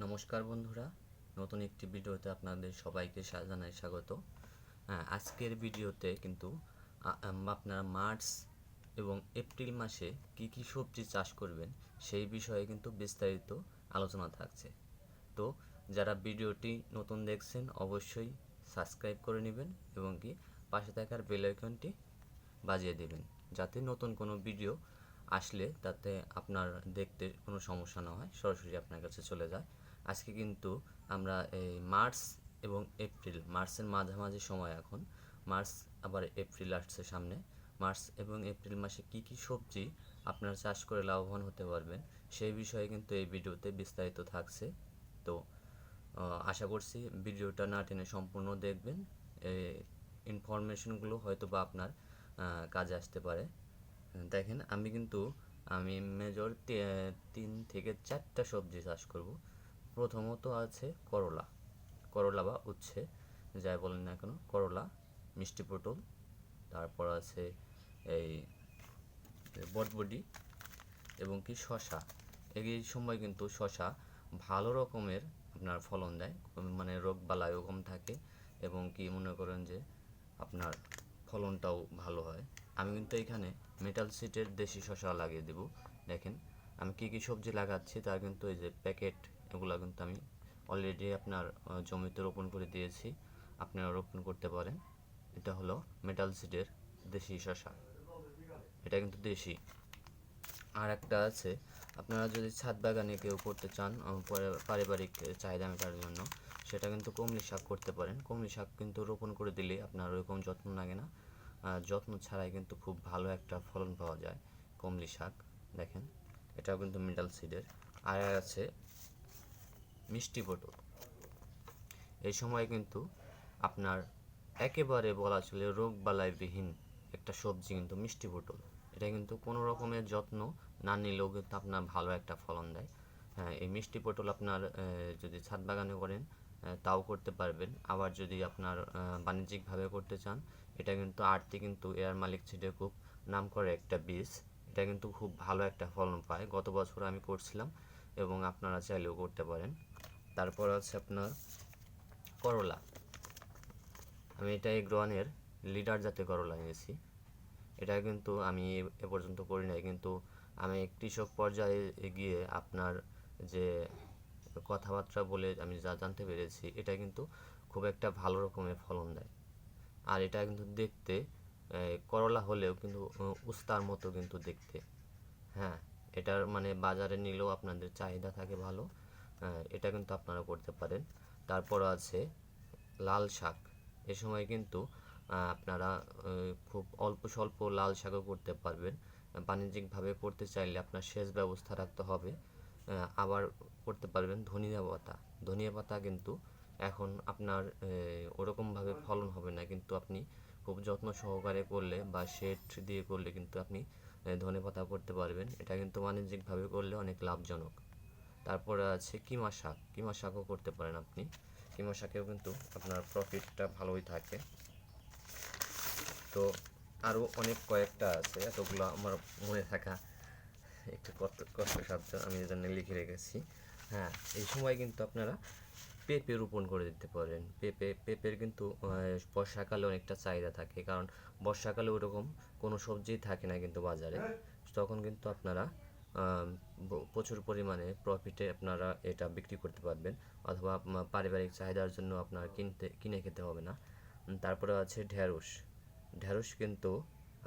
নমস্কার বন্ধুরা, নতুন একটি ভিডিওতে আপনাদের সবাইকে জানাই স্বাগত। আজকের ভিডিওতে কিন্তু আপনারা মার্চ এবং এপ্রিল মাসে কি কি সবজি চাষ করবেন সেই বিষয়ে কিন্তু বিস্তারিত আলোচনা থাকছে। তো যারা ভিডিওটি নতুন দেখছেন অবশ্যই সাবস্ক্রাইব করে নেবেন এবং কি পাশে থাকার বেল আইকনটি বাজিয়ে দেবেন, যাতে নতুন কোনো ভিডিও আসলে তাতে আপনার দেখতে কোনো সমস্যা না হয়, সরাসরি আপনার কাছে চলে যায়। আজকে কিন্তু আমরা এই মার্চ এবং এপ্রিল, মার্চের মাঝামাঝি সময় এখন, মার্চ আবার এপ্রিল আসছে সামনে। মার্চ এবং এপ্রিল মাসে কি কি সবজি আপনারা চাষ করে লাভবান হতে পারবেন সেই বিষয়ে কিন্তু এই ভিডিওতে বিস্তারিত থাকছে। তো আশা করছি ভিডিওটা না টেনে সম্পূর্ণ দেখবেন। এই ইনফরমেশনগুলো হয়তো বা আপনার কাজে আসতে পারে। দেখেন, আমি মেজর 3 থেকে 4টা সবজি চাষ করব। প্রথমত আছে করলা, করলা বা উচ্ছে যাই বলেন না কেন, করলা, মিষ্টি পটল, তারপর আছে এই বটবডি এবং কি শশা। এই সময় কিন্তু শশা ভালো রকমের আপনার ফলন দেয়, মানে রোগ বালাইও কম থাকে এবং কি মনে করেন যে আপনার ফলনটাও ভালো হয়। আমি কিন্তু এখানে মেটাল সিটের দেশি শশা লাগিয়ে দেব। দেখেন আমি কি কি সবজি লাগাচ্ছি তার কিন্তু এই যে প্যাকেট, এগুলো কিন্তু আমি অলরেডি আপনার জমিতে রোপণ করে দিয়েছি, আপনারা রোপণ করতে পারেন। এটা হলো মেটাল সিটের দেশি শশা, এটা কিন্তু দেশি। আর একটা আছে, আপনারা যদি ছাদ বাগানে কেউ করতে চান পারিবারিক চাহিদা মেটার জন্য, সেটা কিন্তু কমলি শাক করতে পারেন। কমলি শাক কিন্তু রোপণ করে দিলে আপনার ওরকম যত্ন লাগে না, যত্ন ছাড়াই কিন্তু খুব ভালো একটা ফলন পাওয়া যায় কমলি শাক। দেখেন এটাও কিন্তু মিডল সিডের। আর আছে মিষ্টি পটল। এই সময় কিন্তু আপনার একেবারে বলা চলে রোগ বালাইবিহীন একটা সবজি কিন্তু মিষ্টি পটল। এটা কিন্তু কোনো রকমের যত্ন না নিলেও কিন্তু আপনার ভালো একটা ফলন দেয়। হ্যাঁ, এই মিষ্টি পটল আপনার যদি ছাদ বাগানে করেন তাও করতে পারবেন। আবার যদি আপনার বাণিজ্যিকভাবে করতে চান, এটা কিন্তু আড়তে কিন্তু এয়ার মালিক সিডের খুব নাম করে একটা বীজ। এটা কিন্তু খুব ভালো একটা ফলন পায়, গত বছর আমি করছিলাম এবং আপনারা চাইলেও করতে পারেন। তারপর আছে আপনার করলা। আমি এটা এগ্রোয়ানের লিডার জাতের করলা নিয়েছি। এটা কিন্তু আমি এ পর্যন্ত করি নাই, কিন্তু আমি কৃষক পর্যায়ে গিয়ে আপনার যে কথাবার্তা বলে আমি যা জানতে পেরেছি, এটা কিন্তু খুব একটা ভালো রকমের ফলন দেয়। আর এটা কিন্তু দেখতে করলা হলেও কিন্তু উস্তার মতো কিন্তু দেখতে। হ্যাঁ, এটার মানে বাজারে নিলেও আপনাদের চাহিদা থাকে ভালো। এটা কিন্তু আপনারা করতে পারেন। তারপর আছে লাল শাক। এ সময় কিন্তু আপনারা খুব অল্প স্বল্প লাল শাকও করতে পারবেন। বাণিজ্যিকভাবে করতে চাইলে আপনার সেচ ব্যবস্থা রাখতে হবে। আবার করতে পারবেন ধনিয়া পাতা। ধনিয়া পাতা কিন্তু এখন আপনার ওরকমভাবে ফলন হবে না, কিন্তু আপনি খুব যত্ন সহকারে করলে বা শেড দিয়ে করলে কিন্তু আপনি ধনে পাতা করতে পারবেন। এটা কিন্তু বাণিজ্যিকভাবে করলে অনেক লাভজনক। তারপরে আছে কিমা শাক, কিমা শাকও করতে পারেন আপনি। কিমা শাকেও কিন্তু আপনার প্রফিটটা ভালোই থাকে। তো আরও অনেক কয়েকটা আছে, এতগুলো আমার মনে থাকা একটু কষ্টসাধ্য, আমি এজন্য লিখে রেখেছি। হ্যাঁ, এই সময় কিন্তু আপনারা পেঁপে রোপণ করে দিতে পারেন। পেঁপের কিন্তু বর্ষাকালে অনেকটা চাহিদা থাকে, কারণ বর্ষাকালে ওরকম কোনো সবজি থাকে না কিন্তু বাজারে। তখন কিন্তু আপনারা প্রচুর পরিমাণে প্রফিটে আপনারা এটা বিক্রি করতে পারবেন, অথবা পারিবারিক চাহিদার জন্য আপনার কিনে খেতে হবে না। তারপরে আছে ঢেঁড়স। ঢেঁড়স কিন্তু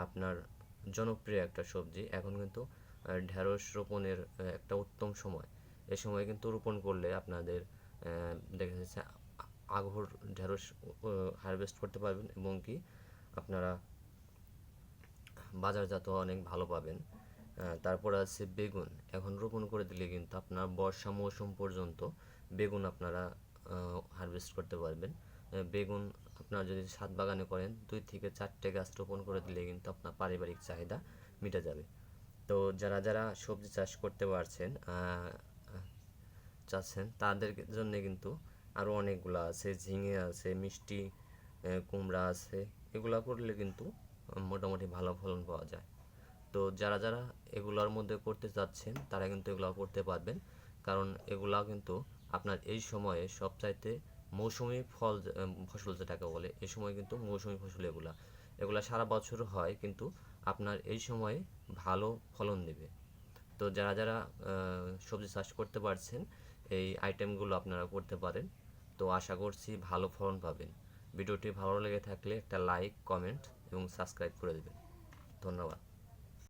আপনার জনপ্রিয় একটা সবজি। এখন কিন্তু ঢেঁড়স রোপণের একটা উত্তম সময়। এ সময় কিন্তু রোপণ করলে আপনাদের দেখা যাচ্ছে আগহর ঢেঁড়স হারভেস্ট করতে পারবেন এবং কি আপনারা বাজারজাত অনেক ভালো পাবেন। তারপর আছে বেগুন। এখন রোপণ করে দিলে কিন্তু আপনার বর্ষা মৌসুম পর্যন্ত বেগুন আপনারা হারভেস্ট করতে পারবেন। বেগুন আপনারা যদি ছাদ বাগানে করেন 2 থেকে 4টে গাছ রোপণ করে দিলে কিন্তু আপনার পারিবারিক চাহিদা মিটে যাবে। তো যারা যারা সবজি চাষ করতে পারছেন চাচ্ছেন তাদের জন্য কিন্তু আরও অনেকগুলো আছে, ঝিঙে আছে, মিষ্টি কুমড়া আছে। এগুলা করলে কিন্তু মোটামুটি ভালো ফলন পাওয়া যায়। তো যারা যারা এগুলোর মধ্যে করতে চাচ্ছেন তারা কিন্তু এগুলো করতে পারবেন, কারণ এগুলা কিন্তু আপনার এই সময়ে সবচাইতে মৌসুমি ফসল যেটাকে বলে, এই সময় কিন্তু মৌসুমি ফসল এগুলা সারা বছর হয়, কিন্তু আপনার এই সময়ে ভালো ফলন দেবে। তো যারা যারা সবজি চাষ করতে পারছেন, এই আইটেমগুলো আপনারা করতে পারেন। তো আশা করছি ভালো ফলন পাবেন। ভিডিওটি ভালো লেগে থাকলে একটা লাইক, কমেন্ট এবং সাবস্ক্রাইব করে দেবেন। ধন্যবাদ।